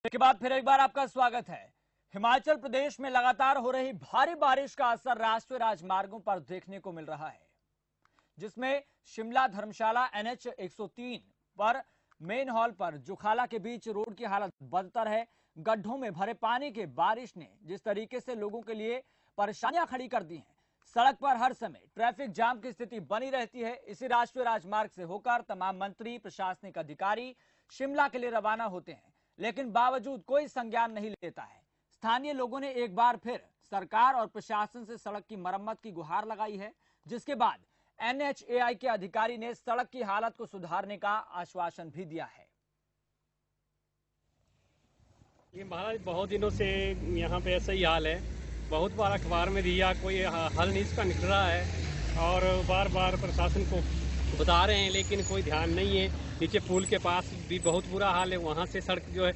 के बाद फिर एक बार आपका स्वागत है। हिमाचल प्रदेश में लगातार हो रही भारी बारिश का असर राष्ट्रीय राजमार्गों पर देखने को मिल रहा है, जिसमें शिमला धर्मशाला NH 103 पर मेन हॉल पर जुखाला के बीच रोड की हालत बदतर है। गड्ढों में भरे पानी के बारिश ने जिस तरीके से लोगों के लिए परेशानियां खड़ी कर दी हैं, सड़क पर हर समय ट्रैफिक जाम की स्थिति बनी रहती है। इसी राष्ट्रीय राजमार्ग से होकर तमाम मंत्री, प्रशासनिक अधिकारी शिमला के लिए रवाना होते हैं, लेकिन बावजूद कोई संज्ञान नहीं लेता है। स्थानीय लोगों ने एक बार फिर सरकार और प्रशासन से सड़क की मरम्मत की गुहार लगाई है, जिसके बाद NHAI के अधिकारी ने सड़क की हालत को सुधारने का आश्वासन भी दिया है। ये महाराज बहुत दिनों से यहाँ पे ऐसा ही हाल है। बहुत बार अखबार में दिया, कोई हल नहीं इसका निकल रहा है और बार बार प्रशासन को बता रहे हैं, लेकिन कोई ध्यान नहीं है। नीचे पुल के पास भी बहुत बुरा हाल है, वहाँ से सड़क जो है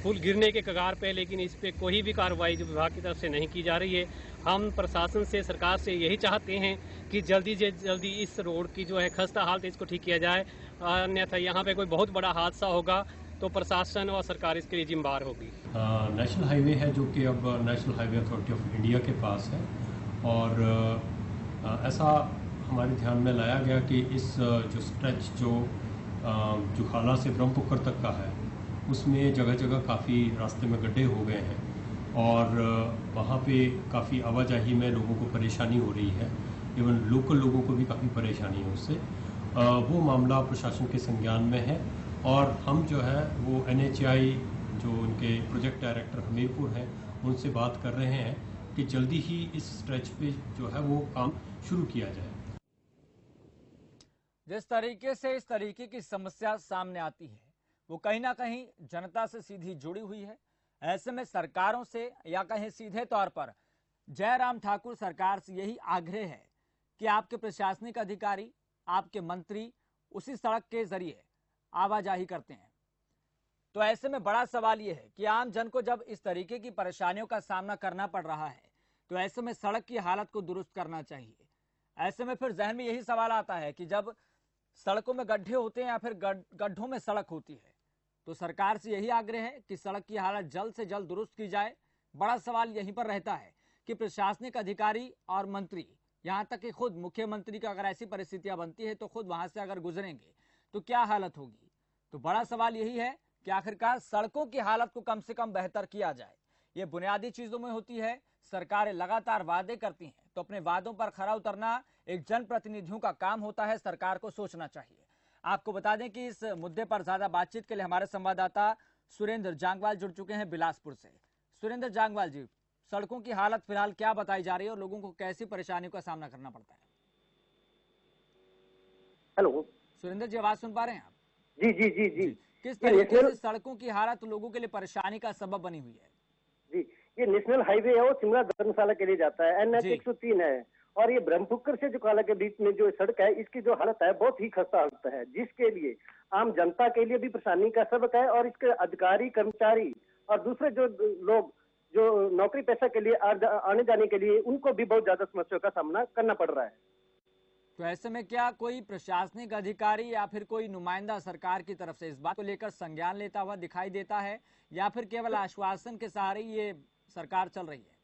पुल गिरने के कगार पे है, लेकिन इस पे कोई भी कार्रवाई जो विभाग की तरफ से नहीं की जा रही है। हम प्रशासन से, सरकार से यही चाहते हैं कि जल्दी से जल्दी इस रोड की जो है खस्ता हालत इसको ठीक किया जाए, अन्यथा यहाँ पे कोई बहुत बड़ा हादसा होगा तो प्रशासन और सरकार इसके लिए जिम्मेदार होगी। नेशनल हाईवे है जो कि अब national highway authority of India के पास है और ऐसा हमारे ध्यान में लाया गया कि इस जो स्ट्रेच जो जुखाला से ब्रह्मपुक्कर तक का है, उसमें जगह जगह काफ़ी रास्ते में गड्ढे हो गए हैं और वहाँ पे काफ़ी आवाजाही में लोगों को परेशानी हो रही है। इवन लोकल लोगों को भी काफ़ी परेशानी है उससे। वो मामला प्रशासन के संज्ञान में है और हम जो है वो NHAI जो उनके प्रोजेक्ट डायरेक्टर हमीरपुर हैं, उनसे बात कर रहे हैं कि जल्दी ही इस स्ट्रेच पे जो है वो काम शुरू किया जाए। जिस तरीके से इस तरीके की समस्या सामने आती है, वो कहीं ना कहीं जनता से सीधी जुड़ी हुई है। ऐसे में सरकारों से या कहीं सीधे तौर पर जयराम ठाकुर सरकार से यही आग्रह है कि आपके प्रशासनिक अधिकारी, आपके मंत्री उसी सड़क के जरिए आवाजाही करते हैं। तो ऐसे में बड़ा सवाल यह है कि आम जन को जब इस तरीके की परेशानियों का सामना करना पड़ रहा है, तो ऐसे में सड़क की हालत को दुरुस्त करना चाहिए। ऐसे में फिर जहन में यही सवाल आता है कि जब सड़कों में गड्ढे होते हैं या फिर गड्ढों में सड़क होती है, तो सरकार से यही आग्रह है कि सड़क की हालत जल्द से जल्द दुरुस्त की जाए। बड़ा सवाल यहीं पर रहता है कि प्रशासनिक अधिकारी और मंत्री, यहाँ तक कि खुद मुख्यमंत्री का अगर ऐसी परिस्थितियां बनती है तो खुद वहां से अगर गुजरेंगे तो क्या हालत होगी। तो बड़ा सवाल यही है कि आखिरकार सड़कों की हालत को कम से कम बेहतर किया जाए। ये बुनियादी चीजों में होती है। सरकारें लगातार वादे करती हैं, तो अपने वादों पर खरा उतरना एक जनप्रतिनिधियों का काम होता है। सरकार को सोचना चाहिए। आपको बता दें कि इस मुद्दे पर ज्यादा बातचीत के लिए हमारे संवाददाता सुरेंद्र जांगवाल जुड़ चुके हैं बिलासपुर से। सुरेंद्र जांगवाल जी, सड़कों की हालत फिलहाल क्या बताई जा रही है और लोगों को कैसी परेशानियों का सामना करना पड़ता है? हेलो सुरेंद्र जी, आवाज सुन पा रहे हैं आप? जी जी जी जी। किस तरीके से सड़कों की हालत लोगों के लिए परेशानी का सबब बनी हुई है? जी, ये नेशनल हाईवे है, वो शिमला धर्मशाला के लिए जाता है। NH 103 है और ये ब्रह्मपुक्कर से जुखाला के बीच में जो सड़क है, इसकी जो हालत है बहुत ही खस्ता हालत है, जिसके लिए आम जनता के लिए भी परेशानी का सबक है और इसके अधिकारी, कर्मचारी और दूसरे जो लोग जो नौकरी पेशा के लिए आने जाने के लिए, उनको भी बहुत ज्यादा समस्याओं का सामना करना पड़ रहा है। तो ऐसे में क्या कोई प्रशासनिक अधिकारी या फिर कोई नुमाइंदा सरकार की तरफ से इस बात को लेकर संज्ञान लेता हुआ दिखाई देता है, या फिर केवल आश्वासन के सहारे ये सरकार चल रही है?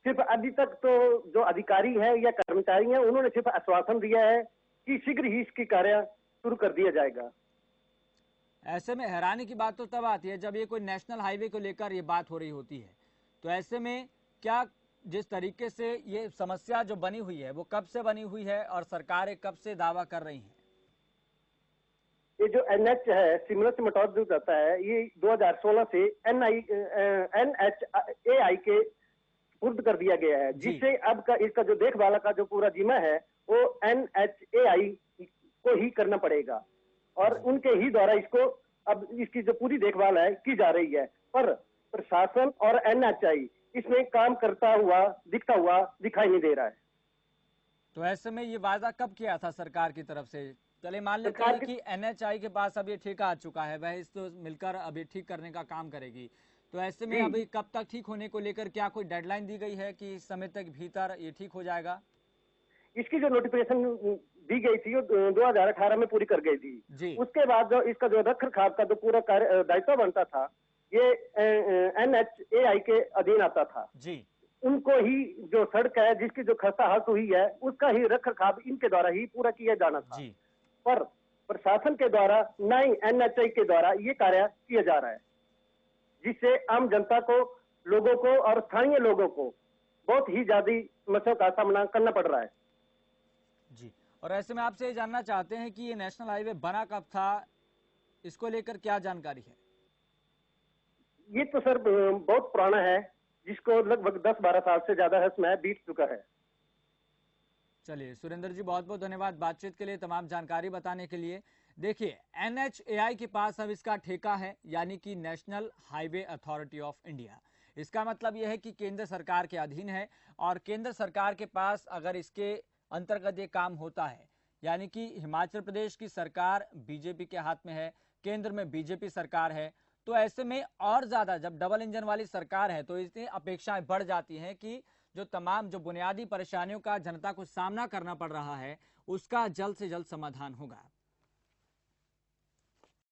सिर्फ अभी तक तो जो अधिकारी है या कर्मचारी हैं, उन्होंने सिर्फ आश्वासन दिया है कि शीघ्र ही इसकी कार्य शुरू कर दिया जाएगा। ऐसे में हैरानी की बात तो तब आती है जब ये कोई नेशनल हाईवे को लेकर ये बात हो रही होती है। तो ऐसे में क्या जिस तरीके से ये समस्या जो बनी हुई है वो कब से बनी हुई है और सरकारें कब से दावा कर रही हैं? ये जो NH है, शिमला से मटौर जो जाता है, ये 2016 से NHAI के सुपुर्द कर दिया गया है, जिससे अब का इसका जो देखभाल का जो पूरा जिम्मा है वो NHAI को ही करना पड़ेगा और उनके ही द्वारा इसको अब इसकी जो पूरी देखभाल है की जा रही है। पर प्रशासन और NHAI इसमें काम करता हुआ दिखता हुआ दिखाई नहीं दे रहा है। तो ऐसे में ये वादा कब किया था सरकार की तरफ से? चले मान लेते हैं कि NHAI के पास अब ये ठेका आ चुका है, वह इसको मिलकर अभी ठीक करने का काम करेगी। तो ऐसे में अभी कब तक ठीक होने को लेकर क्या कोई डेडलाइन दी गई है कि इस समय तक भीतर ये ठीक हो जाएगा? इसकी जो नोटिफिकेशन दी गई थी वो 2018 में पूरी कर गई थी। उसके बाद जो इसका जो रख रखाव का जो पूरा दायित्व बनता था ये NHAI के अधीन आता था जी। उनको ही जो सड़क है जिसकी जो खस्ता हालत हुई है उसका ही रख रखाव इनके द्वारा ही पूरा किया जाना था जी। पर प्रशासन के द्वारा न ही NHAI के द्वारा ये कार्य किया जा रहा है, जिससे आम जनता को, लोगों को और स्थानीय लोगों को बहुत ही ज्यादा समस्याओं का सामना करना पड़ रहा है। जी, और ऐसे में आपसे ये जानना चाहते हैं कि ये नेशनल हाईवे बना कब था, इसको लेकर क्या जानकारी है? ये तो सर बहुत पुराना है, जिसको लगभग 10-12 साल से ज्यादा समय बीत चुका है। चलिए सुरेंद्र जी, बहुत बहुत धन्यवाद बातचीत के लिए, तमाम जानकारी बताने के लिए। देखिए, NHAI के पास अब इसका ठेका है, यानी कि national highway authority of India. इसका मतलब यह है कि केंद्र सरकार के अधीन है और केंद्र सरकार के पास अगर इसके अंतर्गत ये काम होता है, यानी कि हिमाचल प्रदेश की सरकार बीजेपी के हाथ में है, केंद्र में बीजेपी सरकार है, तो ऐसे में और ज्यादा जब डबल इंजन वाली सरकार है तो इसमें अपेक्षाएं बढ़ जाती हैं कि जो तमाम जो बुनियादी परेशानियों का जनता को सामना करना पड़ रहा है उसका जल्द से जल्द समाधान होगा।